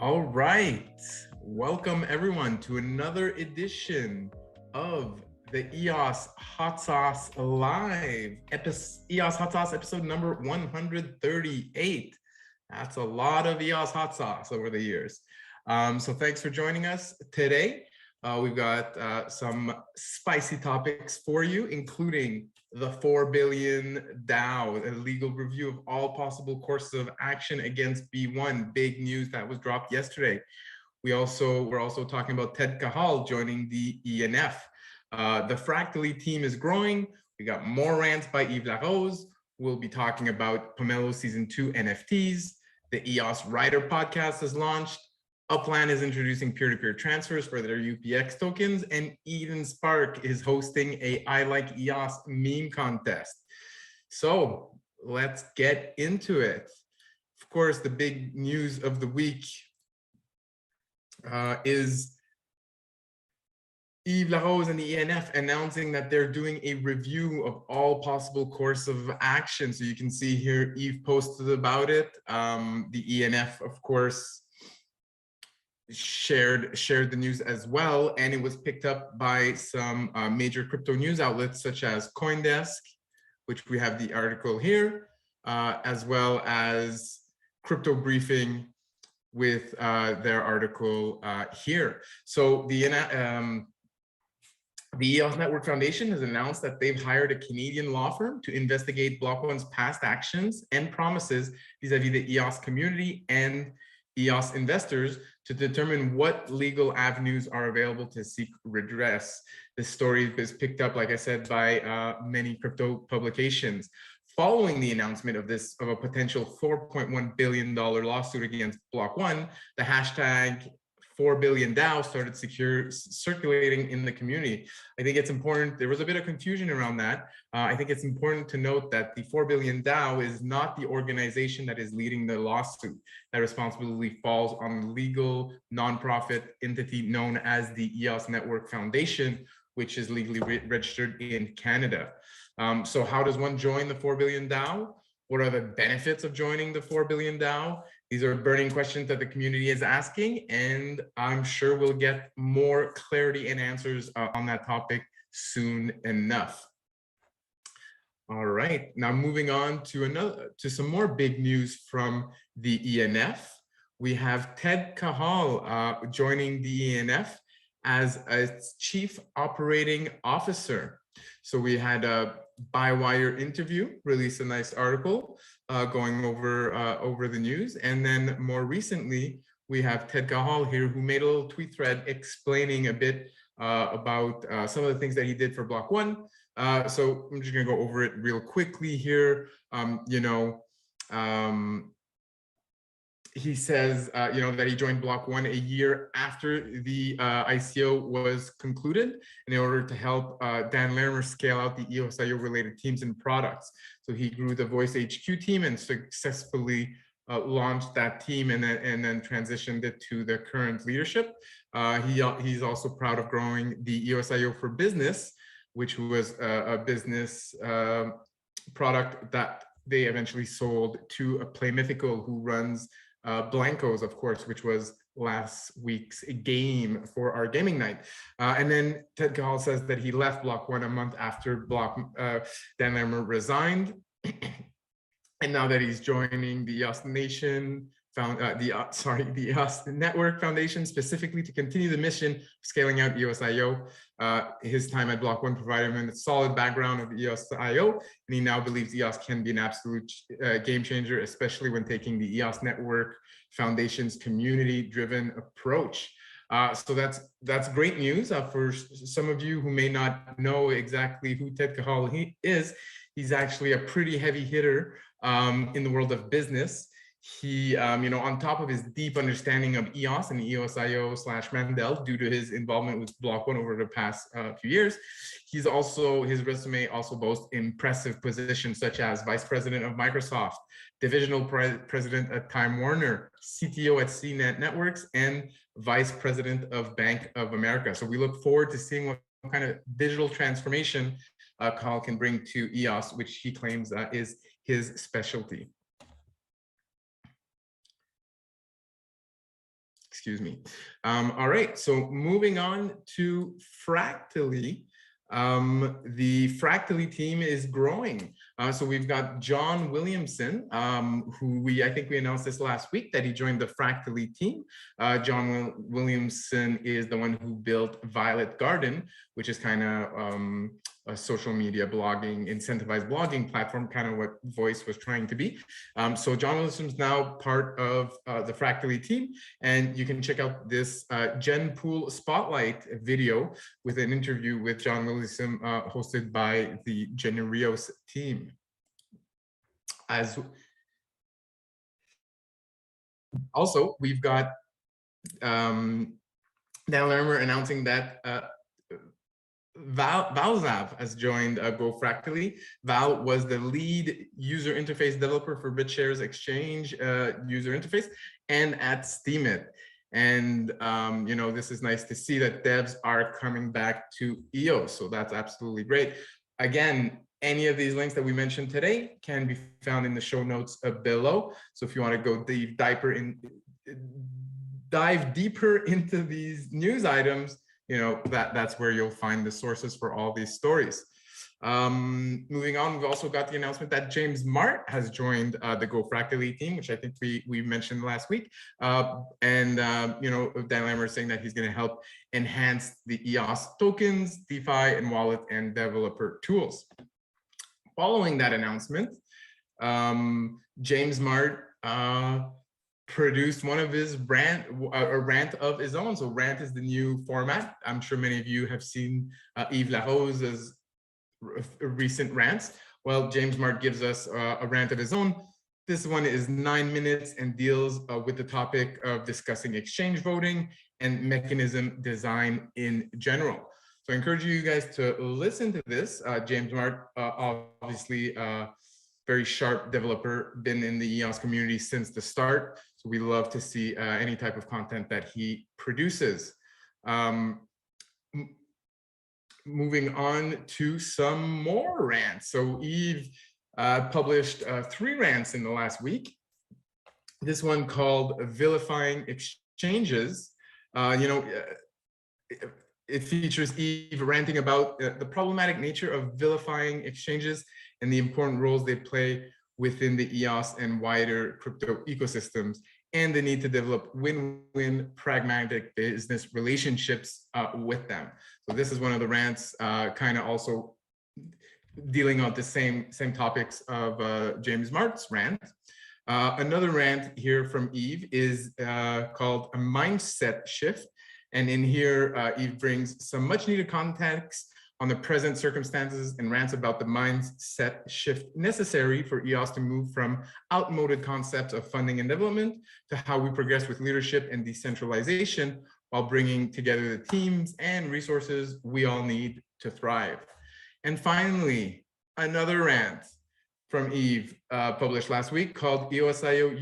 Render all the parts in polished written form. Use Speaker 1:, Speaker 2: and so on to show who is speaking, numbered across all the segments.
Speaker 1: All right, welcome everyone to another edition of the EOS Hot Sauce Live, EOS Hot Sauce episode number 138. That's a lot of EOS Hot Sauce over the years. So thanks for joining us today. We've got some spicy topics for you, including the 4 billion DAO, a legal review of all possible courses of action against B1. Big news that was dropped yesterday. We're also talking about Ted Cahall joining the ENF. The Fractally team is growing. We got more rants by Yves. We'll be talking about Pomelo Season 2 NFTs. The EOS Rider Podcast is launched. Upland is introducing peer-to-peer transfers for their UPX tokens, and even Spark is hosting a I Like EOS Meme Contest. So let's get into it. Of course, the big news of the week is Yves Larose and the ENF announcing that they're doing a review of all possible course of action. So you can see here, Yves posted about it. The ENF, of course, shared the news as well, and it was picked up by some major crypto news outlets such as CoinDesk, which we have the article here, as well as Crypto Briefing with their article here. So the EOS Network Foundation has announced that they've hired a Canadian law firm to investigate Block One's past actions and promises vis-a-vis the EOS community and EOS investors to determine what legal avenues are available to seek redress. This story is picked up, like I said, by many crypto publications. Following the announcement of a potential $4.1 billion lawsuit against Block One, the hashtag 4 billion DAO started circulating in the community. I think it's important, there was a bit of confusion around that. I think it's important to note that the 4 billion DAO is not the organization that is leading the lawsuit. That responsibility falls on the legal nonprofit entity known as the EOS Network Foundation, which is legally registered in Canada. So how does one join the 4 billion DAO? What are the benefits of joining the 4 billion DAO? These are burning questions that the community is asking, and I'm sure we'll get more clarity and answers on that topic soon enough. All right, now moving on to some more big news from the ENF. We have Ted Cahall joining the ENF as its Chief Operating Officer. So we had a by-wire interview, released a nice article going over the news. And then more recently, we have Ted Cahall here, who made a little tweet thread explaining a bit about some of the things that he did for Block One. So I'm just gonna go over it real quickly here. He says, that he joined Block One a year after the ICO was concluded in order to help Dan Larimer scale out the EOSIO related teams and products. So he grew the Voice HQ team and successfully launched that team and then transitioned it to the current leadership. He's also proud of growing the EOSIO for Business, which was a business product that they eventually sold to a Play Mythical, who runs Blankos, of course, which was last week's game for our gaming night. And then Ted Cahall says that he left Block One a month after Dan Larimer resigned. And now that he's joining the EOS Nation, the EOS Network Foundation, specifically to continue the mission of scaling out EOSIO. His time at Block One provided him a solid background of EOSIO, and he now believes EOS can be an absolute game changer, especially when taking the EOS Network Foundation's community-driven approach. So that's great news for some of you who may not know exactly who Ted Cahall is. He's actually a pretty heavy hitter in the world of business. He, on top of his deep understanding of EOS and EOSIO/Mandel, due to his involvement with Block One over the past few years, his resume also boasts impressive positions such as Vice President of Microsoft, Divisional President at Time Warner, CTO at CNET Networks, and Vice President of Bank of America. So we look forward to seeing what kind of digital transformation Cahall can bring to EOS, which he claims is his specialty. excuse me. All right, so moving on to Fractally. The Fractally team is growing. So we've got John Williamson, who I think we announced this last week that he joined the Fractally team. John Williamson is the one who built Violet Garden, which is kind of a social media blogging, incentivized blogging platform, kind of what Voice was trying to be. So John Williamson is now part of the Fractally team, and you can check out this Gen Pool Spotlight video with an interview with John Williamson hosted by the Generios team. Also, we've got Dan Lermer announcing that Valzav has joined ƒractally. Val was the lead user interface developer for BitShares Exchange user interface and at Steemit. And you know, this is nice to see that devs are coming back to EOS, so that's absolutely great. Again, any of these links that we mentioned today can be found in the show notes below. So if you want to go dive deeper into these news items, you know, that's where you'll find the sources for all these stories. Moving on, we've also got the announcement that James Mart has joined the ƒractally team, which I think we mentioned last week. You know, Dan Lermer is saying that he's going to help enhance the EOS tokens, DeFi, and wallet and developer tools. Following that announcement, James Mart produced one of his a rant of his own. So Rant is the new format. I'm sure many of you have seen Yves Larose's recent rants. Well, James Mart gives us a rant of his own. This one is 9 minutes and deals with the topic of discussing exchange voting and mechanism design in general. So I encourage you guys to listen to this. James Mart, obviously very sharp developer, been in the EOS community since the start. So we love to see any type of content that he produces. Moving on to some more rants. So Yves published 3 rants in the last week. This one called Vilifying Exchanges. You know, it features Yves ranting about the problematic nature of vilifying exchanges and the important roles they play within the EOS and wider crypto ecosystems, and the need to develop win-win pragmatic business relationships with them. So this is one of the rants, kind of also dealing on the same topics of James Mart's rant. Another rant here from Yves is called A Mindset Shift. And in here, Yves brings some much needed context on the present circumstances and rants about the mindset shift necessary for EOS to move from outmoded concepts of funding and development to how we progress with leadership and decentralization while bringing together the teams and resources we all need to thrive. And finally, another rant from Yves published last week called EOSIO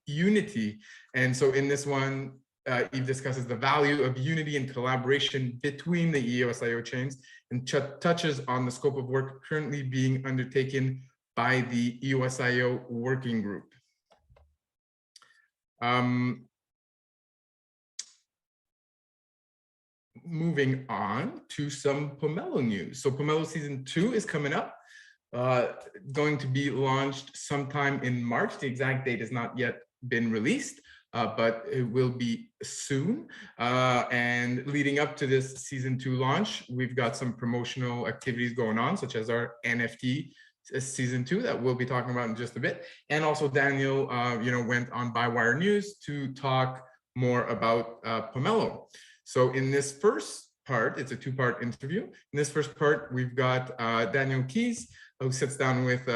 Speaker 1: Unity. And so in this one, Yves discusses the value of unity and collaboration between the EOSIO chains and touches on the scope of work currently being undertaken by the EOSIO working group. Moving on to some Pomelo news. So Pomelo season 2 is coming up, going to be launched sometime in March. The exact date has not yet been released, but it will be soon. And leading up to this season 2 launch, we've got some promotional activities going on, such as our NFT season 2 that we'll be talking about in just a bit. And also Daniel, went on Bywire News to talk more about Pomelo. So in this first part, it's a 2-part interview. In this first part, we've got Daniel Keys, who sits down with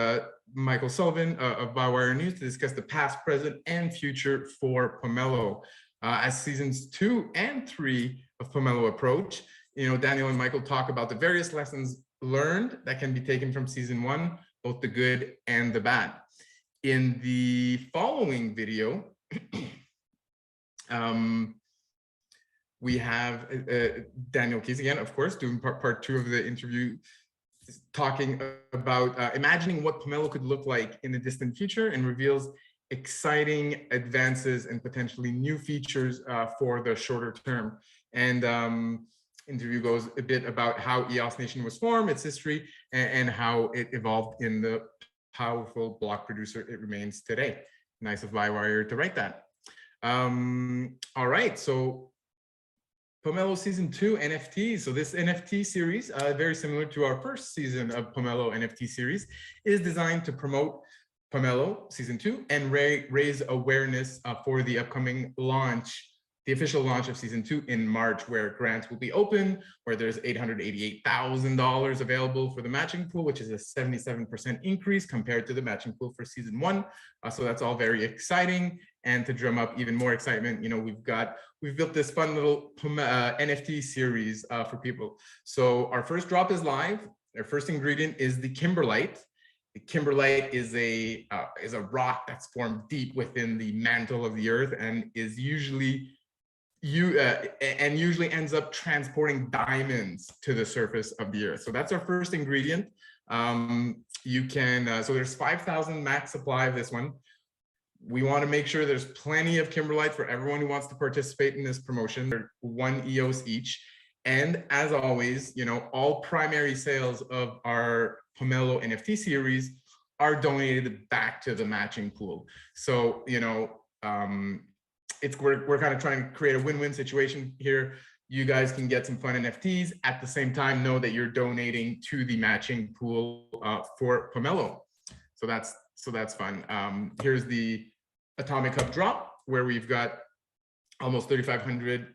Speaker 1: Michael Sullivan of Bywire News to discuss the past, present, and future for Pomelo. As seasons 2 and 3 of Pomelo approach, Daniel and Michael talk about the various lessons learned that can be taken from season 1, both the good and the bad. In the following video, we have Daniel Keys again, of course, doing part 2 of the interview, talking about imagining what Pomelo could look like in the distant future, and reveals exciting advances and potentially new features for the shorter term. And interview goes a bit about how EOS Nation was formed, its history, and how it evolved in the powerful block producer it remains today. Nice of Livewire to write that. All right, so Pomelo Season 2 NFTs. So this NFT series, very similar to our first season of Pomelo NFT series, is designed to promote Pomelo Season 2 and raise awareness for the upcoming launch, the official launch of Season 2 in March, where grants will be open, where there's $888,000 available for the matching pool, which is a 77% increase compared to the matching pool for Season 1. So that's all very exciting. And to drum up even more excitement, you know, we've built this fun little NFT series for people. So our first drop is live. Our first ingredient is the Kimberlite. The Kimberlite is a rock that's formed deep within the mantle of the earth and is usually ends up transporting diamonds to the surface of the earth. So that's our first ingredient. You can so there's 5,000 max supply of this one. We want to make sure there's plenty of Kimberlite for everyone who wants to participate in this promotion. They're 1 EOS each. And as always, you know, all primary sales of our Pomelo NFT series are donated back to the matching pool. So, you know, we're kind of trying to create a win-win situation here. You guys can get some fun NFTs. At the same time, know that you're donating to the matching pool for Pomelo. So that's fun. Here's the Atomic Hub drop, where we've got almost 3,500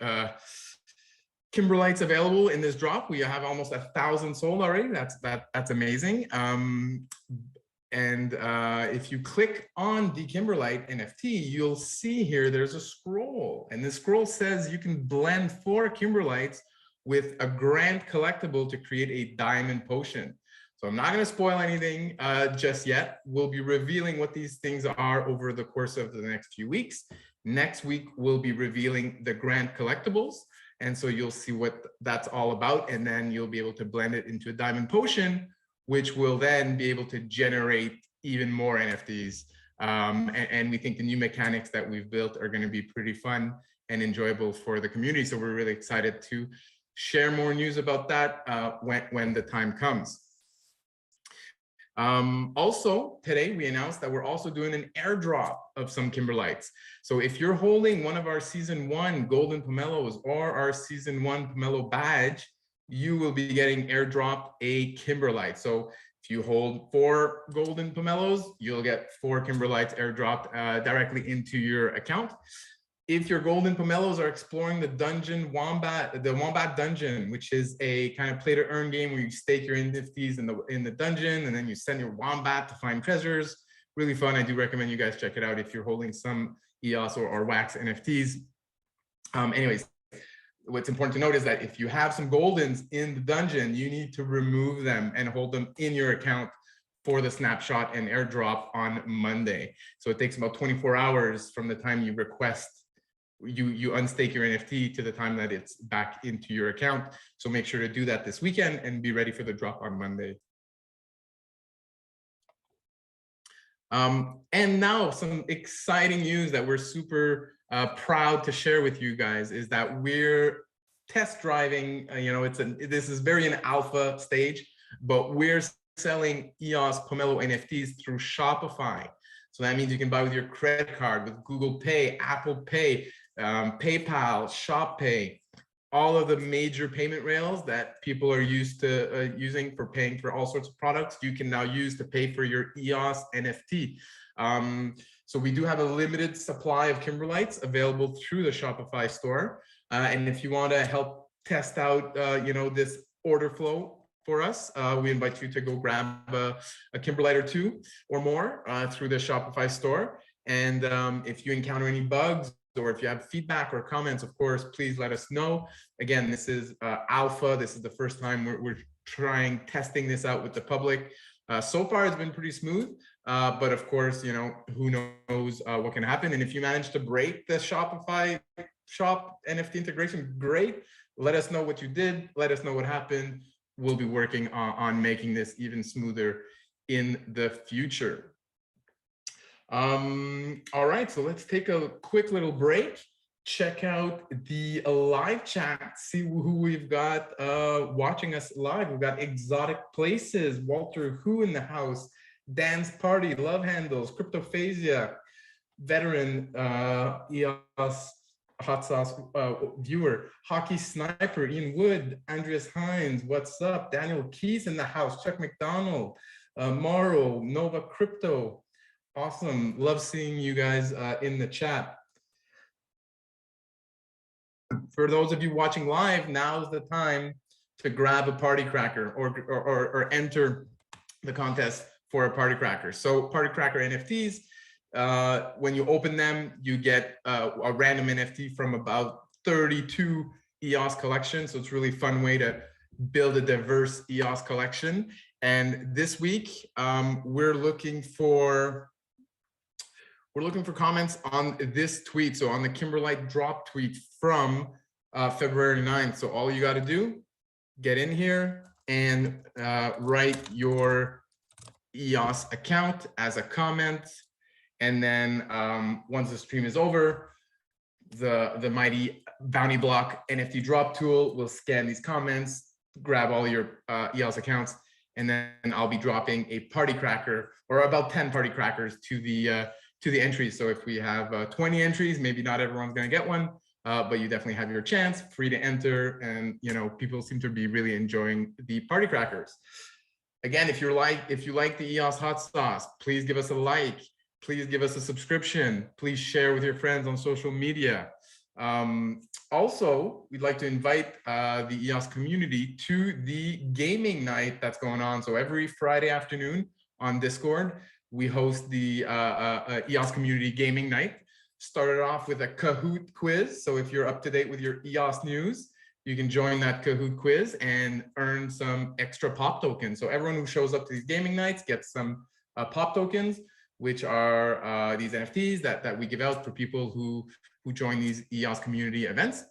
Speaker 1: Kimberlites available in this drop. We have almost 1,000 sold already. That's amazing. And if you click on the Kimberlite NFT, you'll see here there's a scroll, and the scroll says you can blend 4 Kimberlites with a grant collectible to create a diamond potion. So I'm not going to spoil anything just yet. We'll be revealing what these things are over the course of the next few weeks. Next week, we'll be revealing the grant collectibles. And so you'll see what that's all about. And then you'll be able to blend it into a diamond potion, which will then be able to generate even more NFTs. And we think the new mechanics that we've built are going to be pretty fun and enjoyable for the community. So we're really excited to share more news about that when the time comes. Also, today we announced that we're also doing an airdrop of some Kimberlites. So if you're holding one of our Season 1 Golden Pomelos or our Season 1 Pomelo badge, you will be getting airdropped a Kimberlite. So if you hold 4 Golden Pomelos, you'll get 4 Kimberlites airdropped directly into your account. If your Golden Pomelos are exploring the dungeon the Wombat Dungeon, which is a kind of play to earn game where you stake your NFTs in the dungeon and then you send your Wombat to find treasures. Really fun. I do recommend you guys check it out if you're holding some EOS or Wax NFTs. Anyways, what's important to note is that if you have some Goldens in the dungeon, you need to remove them and hold them in your account for the snapshot and airdrop on Monday. So it takes about 24 hours from the time you request you unstake your NFT to the time that it's back into your account. So make sure to do that this weekend and be ready for the drop on Monday. And now some exciting news that we're super proud to share with you guys is that we're test driving, this is very in alpha stage, but we're selling EOS Pomelo NFTs through Shopify. So that means you can buy with your credit card, with Google Pay, Apple Pay, PayPal, ShopPay, all of the major payment rails that people are used to using for paying for all sorts of products, you can now use to pay for your EOS NFT. So we do have a limited supply of Kimberlites available through the Shopify store. And if you want to help test out, this order flow for us, we invite you to go grab a Kimberlite or 2 or more through the Shopify store. And if you encounter any bugs, or if you have feedback or comments, of course, please let us know. Again, this is alpha. This is the first time we're testing this out with the public. So far, it's been pretty smooth, but of course, who knows what can happen. And if you manage to break the Shopify shop NFT integration, great. Let us know what you did. Let us know what happened. We'll be working on making this even smoother in the future. All right, so let's take a quick little break. Check out the live chat, see who we've got watching us live. We've got Exotic Places, Walter Who in the house, Dance Party, Love Handles, Cryptophasia, Veteran, EOS Hot Sauce viewer, Hockey Sniper, Ian Wood, Andreas Hines, what's up? Daniel Keys in the house, Chuck McDonald, Morrow, Nova Crypto. Awesome, love seeing you guys in the chat. For those of you watching live, now's the time to grab a Party Cracker or enter the contest for a Party Cracker. So Party Cracker NFTs, when you open them, you get a random NFT from about 32 EOS collections. So it's a really fun way to build a diverse EOS collection. And this week, we're looking for comments on this tweet. So on the Kimberlite drop tweet from February 9th. So all you got to do, get in here and write your EOS account as a comment. And then once the stream is over, the mighty bounty block NFT drop tool will scan these comments, grab all your EOS accounts, and then I'll be dropping a Party Cracker or about 10 Party Crackers to the entries. So if we have 20 entries, maybe not everyone's going to get one, but you definitely have your chance, free to enter. And people seem to be really enjoying the Party Crackers. Again, if you like the EOS hot sauce, please give us a like. Please give us a subscription. Please share with your friends on social media. Also, we'd like to invite the EOS community to the gaming night that's going on. So every Friday afternoon on Discord, we host the EOS community gaming night. Started off with a Kahoot quiz. So if you're up to date with your EOS news, you can join that Kahoot quiz and earn some extra pop tokens. So everyone who shows up to these gaming nights gets some pop tokens, which are these NFTs that we give out for people who join these EOS community events.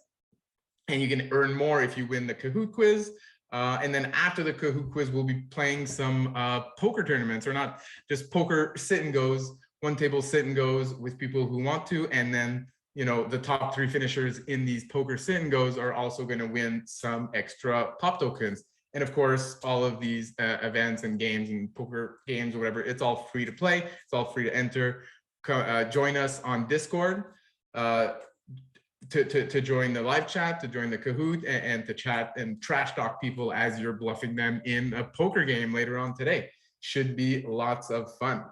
Speaker 1: And you can earn more if you win the Kahoot quiz. And then after the Kahoot quiz, we'll be playing some poker tournaments, or not just poker sit and goes, one table sit and goes with people who want to. And then, the top 3 finishers in these poker sit and goes are also going to win some extra pop tokens. And of course, all of these events and games and poker games or whatever, it's all free to play. It's all free to enter. Join us on Discord to join the live chat, to join the Kahoot, and to chat and trash talk people as you're bluffing them in a poker game later on today. Should be lots of fun.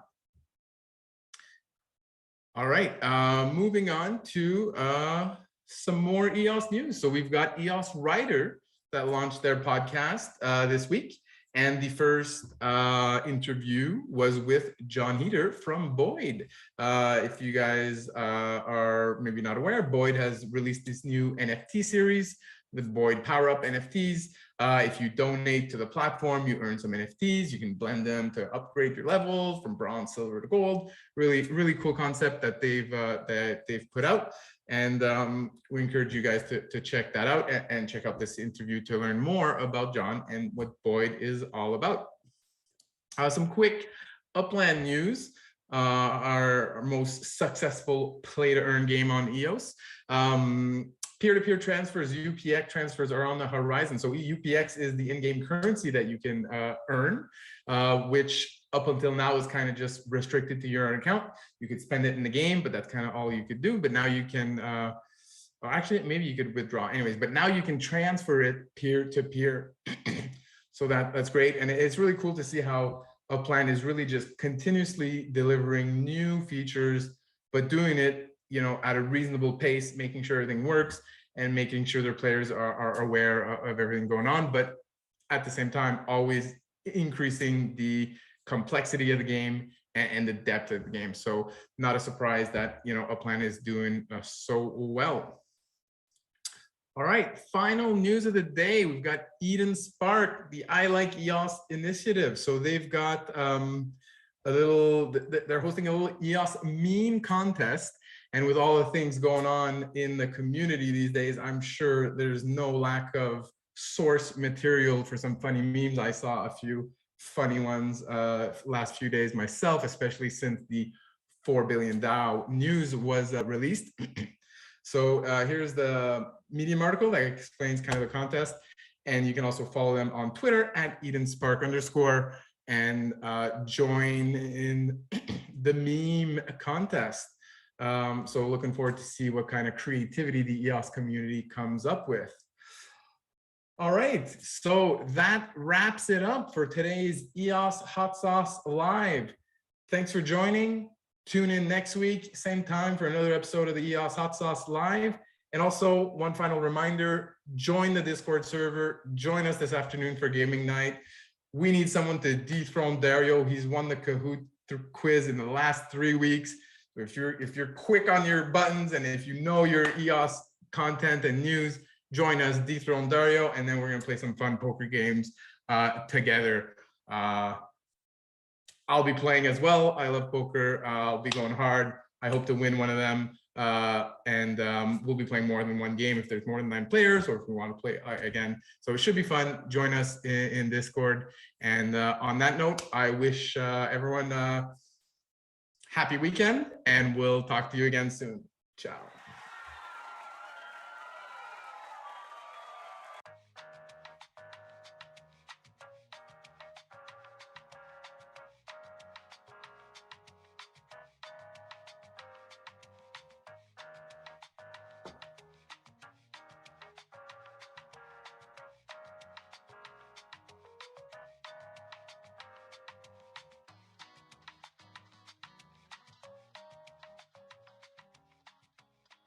Speaker 1: All right, moving on to some more EOS news. So we've got EOS Rider that launched their podcast this week. And the first interview was with John Heater from Boyd. If you guys are maybe not aware, Boyd has released this new NFT series with Boyd Power Up NFTs. If you donate to the platform, you earn some NFTs. You can blend them to upgrade your level from bronze, silver to gold. Really, really cool concept that they've put out. And we encourage you guys to check that out and check out this interview to learn more about John and what Boyd is all about. Some quick Upland news. Our most successful play-to-earn game on EOS. Peer-to-peer transfers, UPX transfers are on the horizon. So UPX is the in-game currency that you can earn, which up until now is kind of just restricted to your own account. You could spend it in the game, but that's kind of all you could do. But now you can, well, actually, maybe you could withdraw anyways, but now you can transfer it peer-to-peer. So that's great. And it's really cool to see how Upland is really just continuously delivering new features, but doing it at a reasonable pace, making sure everything works and making sure their players are aware of everything going on, but at the same time, always increasing the complexity of the game and the depth of the game. So not a surprise that, Upland is doing so well. All right, final news of the day. We've got Eden Spark, the I Like EOS initiative. So they've got they're hosting a little EOS meme contest. And with all the things going on in the community these days, I'm sure there's no lack of source material for some funny memes. I saw a few funny ones last few days myself, especially since the 4 billion DAO news was released. So here's the Medium article that explains kind of the contest. And you can also follow them on Twitter at @EdenSpark_ and join in the meme contest. So looking forward to see what kind of creativity the EOS community comes up with. All right, so that wraps it up for today's EOS Hot Sauce Live. Thanks for joining. Tune in next week, same time, for another episode of the EOS Hot Sauce Live. And also, one final reminder, join the Discord server. Join us this afternoon for gaming night. We need someone to dethrone Dario. He's won the Kahoot quiz in the last 3 weeks. So if you're quick on your buttons and if you know your EOS content and news, join us, dethrone Dario, and then we're gonna play some fun poker games together. I'll be playing as well. I love poker. I'll be going hard. I hope to win one of them. And we'll be playing more than one game if there's more than 9 players, or if we want to play again. So it should be fun. Join us in Discord. And on that note, I wish everyone a happy weekend, and we'll talk to you again soon. Ciao.